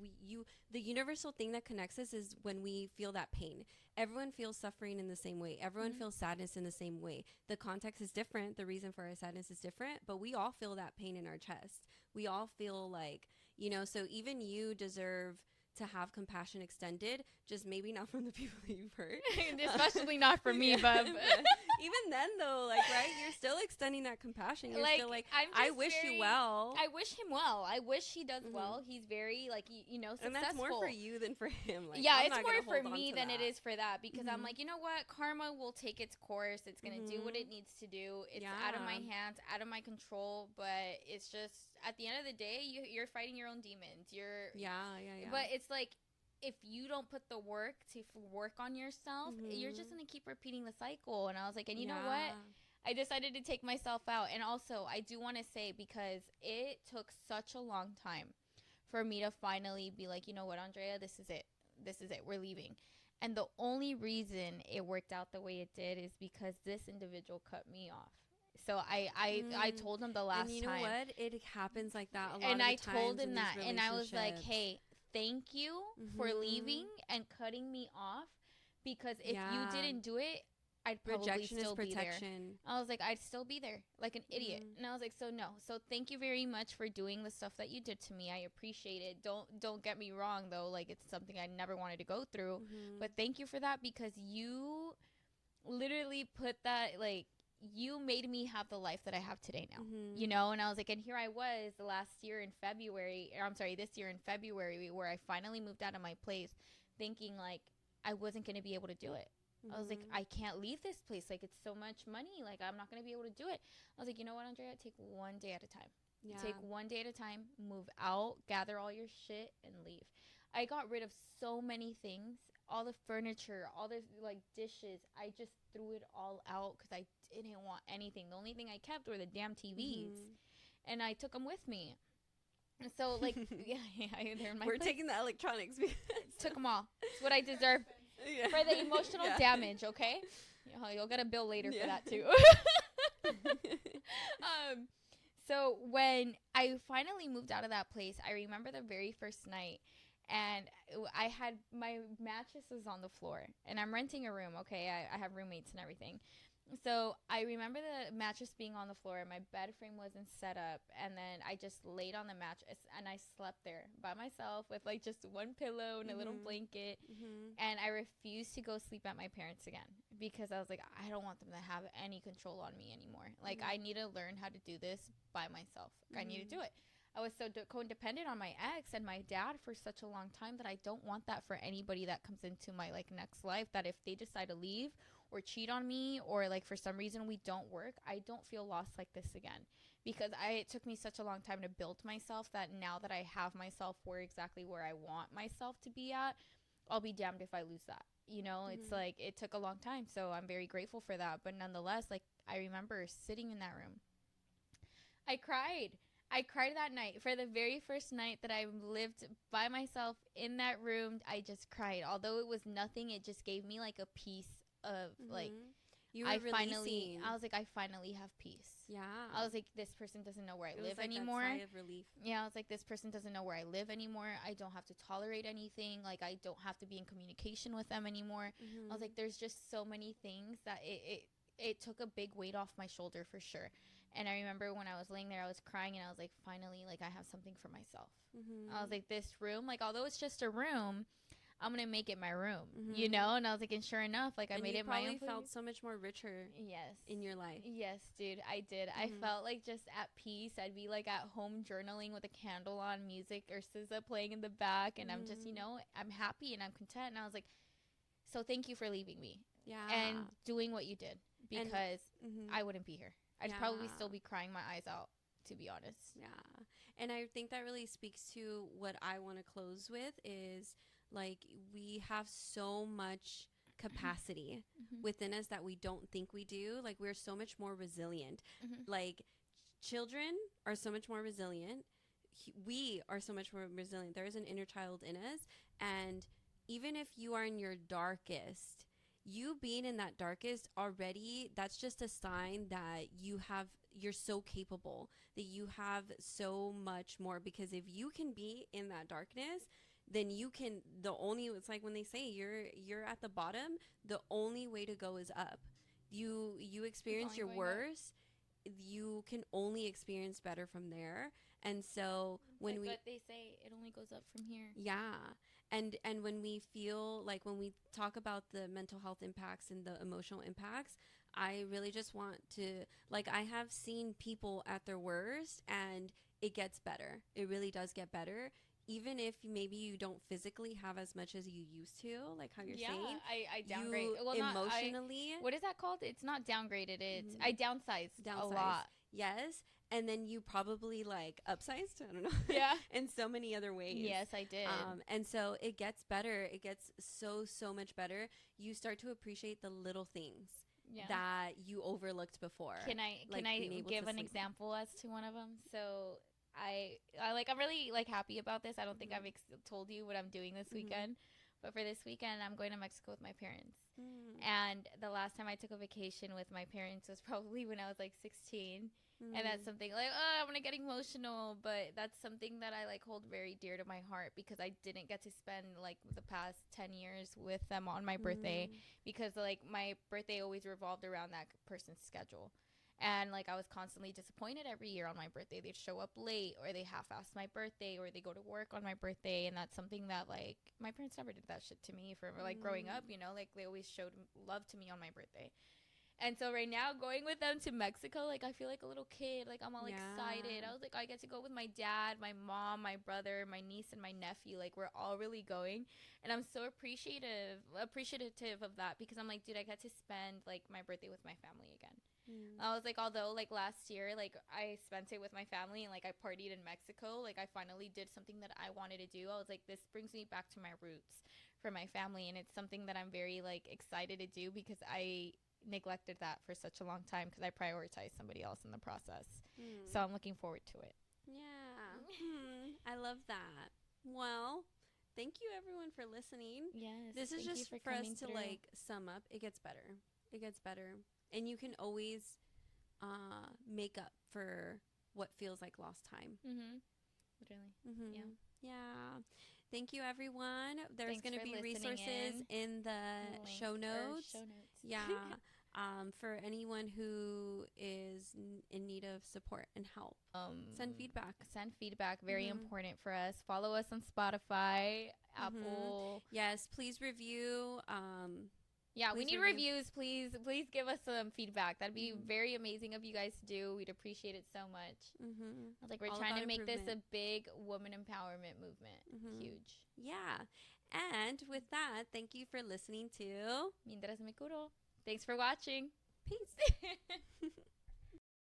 the universal thing that connects us is when we feel that pain. Everyone feels suffering in the same way. Everyone feels sadness in the same way. The context is different. The reason for our sadness is different, but we all feel that pain in our chest. We all feel like, you know, so even you deserve to have compassion extended, just maybe not from the people that you've hurt. Especially not for me, bub. Even then though, like, right, you're still extending that compassion. You're like, still like, I wish you well. I wish him well. I wish he does well. He's very, like, you know, successful. And that's more for you than for him. Like, yeah, I'm it's not more for hold me on to than that. it is for that because I'm like, you know what? Karma will take its course. It's going to do what it needs to do. It's out of my hands, out of my control, but it's just, at the end of the day, you're fighting your own demons. Yeah. But it's like, if you don't put the work to work on yourself, you're just going to keep repeating the cycle. And I was like, and you know what? I decided to take myself out. And also, I do want to say, because it took such a long time for me to finally be like, you know what, Andrea, this is it. This is it. We're leaving. And the only reason it worked out the way it did is because this individual cut me off. So I told him the last time. And you know what? It happens like that a lot and of I the times. told him that. And I was like, hey, thank you for leaving and cutting me off, because if you didn't do it, I'd probably rejection still is protection. Be there. I was like, I'd still be there like an idiot. And I was like, so no. So thank you very much for doing the stuff that you did to me. I appreciate it. Don't get me wrong though. Like, it's something I never wanted to go through. But thank you for that, because you literally put that, like, you made me have the life that I have today now, you know? And I was like, and here I was this year in February, where I finally moved out of my place, thinking like I wasn't going to be able to do it. I was like, I can't leave this place. Like, it's so much money. Like, I'm not going to be able to do it. I was like, you know what, Andrea? Take one day at a time. Yeah. Take one day at a time, move out, gather all your shit, and leave. I got rid of so many things, all the furniture, all the, like, dishes. I just threw it all out because I didn't want anything. The only thing I kept were the damn TVs. And I took them with me. And so, like, they're in my We're place. taking the electronics. Took them all. It's what I deserve. Yeah. For the emotional damage, okay? You'll get a bill later for that too. So when I finally moved out of that place, I remember the very first night, and I had my mattresses on the floor, and I'm renting a room, okay? I have roommates and everything. So I remember the mattress being on the floor, and my bed frame wasn't set up, and then I just laid on the mattress, and I slept there by myself with, like, just one pillow and a little blanket, and I refused to go sleep at my parents again, because I was like, I don't want them to have any control on me anymore. Like, I need to learn how to do this by myself. I need to do it. I was so codependent on my ex and my dad for such a long time that I don't want that for anybody that comes into my, like, next life, that if they decide to leave or cheat on me, or, like, for some reason we don't work, I don't feel lost like this again, because it took me such a long time to build myself, that now that I have myself exactly where I want myself to be at, I'll be damned if I lose that, you know. It's like, it took a long time, so I'm very grateful for that. But nonetheless, like, I remember sitting in that room, I cried I cried that night. For the very first night that I lived by myself in that room, I just cried. Although it was nothing, it just gave me like a piece of like, you were releasing. I was like, I finally have peace. Yeah. I was like, this person doesn't know where I live like anymore. That sigh of relief. Yeah, I was like, this person doesn't know where I live anymore. I don't have to tolerate anything. Like, I don't have to be in communication with them anymore. I was like, there's just so many things that it took a big weight off my shoulder for sure. And I remember when I was laying there, I was crying, and I was like, finally, like, I have something for myself. I was like, this room, like, although it's just a room, I'm gonna make it my room, you know. And I was like, and sure enough, like, I made it my own. You probably felt so much more richer. Yes. In your life. Yes, dude, I did. I felt like just at peace. I'd be like at home journaling with a candle on, music or SZA playing in the back, and I'm just, you know, I'm happy and I'm content. And I was like, so thank you for leaving me. Yeah. And doing what you did, because I wouldn't be here. I'd probably still be crying my eyes out, to be honest. Yeah. And I think that really speaks to what I want to close with is, like, we have so much capacity within us that we don't think we do. Like, we're so much more resilient. Like, children are so much more resilient. We are so much more resilient. There is an inner child in us. And even if you are in your darkest, you being in that darkest already, that's just a sign that you're so capable, that you have so much more. Because if you can be in that darkness, then you can, it's like when they say you're at the bottom, the only way to go is up. You experience your worst, you can only experience better from there. And so when but they say it only goes up from here. Yeah. And when we feel like, when we talk about the mental health impacts and the emotional impacts, I really just want to, like, I have seen people at their worst and it gets better. It really does get better. Even if maybe you don't physically have as much as you used to, like how you're saying. I downgrade. Well, emotionally. What is that called? It's not downgraded. It's I downsized a lot. Yes. And then you probably like upsized. I don't know. Yeah. In so many other ways. Yes, I did. And so it gets better. It gets so much better. You start to appreciate the little things that you overlooked before. Can I give an example as to one of them? So I'm really like happy about this. I don't think I've told you what I'm doing this weekend, but for this weekend I'm going to Mexico with my parents. And the last time I took a vacation with my parents was probably when I was like 16. And that's something like, I'm gonna get emotional, but that's something that I like hold very dear to my heart, because I didn't get to spend like the past 10 years with them on my birthday, because like my birthday always revolved around that person's schedule. And like I was constantly disappointed every year on my birthday. They'd show up late, or they half-assed my birthday, or they go to work on my birthday. And that's something that like my parents never did that shit to me for like growing up, you know, like they always showed love to me on my birthday. And so right now, going with them to Mexico, like I feel like a little kid. Like I'm all excited. I was like, I get to go with my dad, my mom, my brother, my niece, and my nephew. Like we're all really going, and I'm so appreciative of that, because I'm like, dude, I get to spend like my birthday with my family again. I was like, although like last year, like I spent it with my family and like I partied in Mexico, like I finally did something that I wanted to do. I was like, this brings me back to my roots for my family, and it's something that I'm very like excited to do, because I neglected that for such a long time, because I prioritized somebody else in the process. So I'm looking forward to it. I love that. Well, thank you everyone for listening. Yes, this is just for us to like sum up. It gets better, and you can always make up for what feels like lost time. Literally. Yeah. Thank you, everyone. There's going to be resources in the show notes. Yeah. For anyone who is in need of support and help. Send feedback. Very important for us. Follow us on Spotify, Apple. Yes, please review. We need reviews. Please give us some feedback. That'd be very amazing of you guys to do. We'd appreciate it so much. I was like, we're trying to make this a big woman empowerment movement. Huge. Yeah. And with that, thank you for listening to Mientras Me Curo. Thanks for watching. Peace.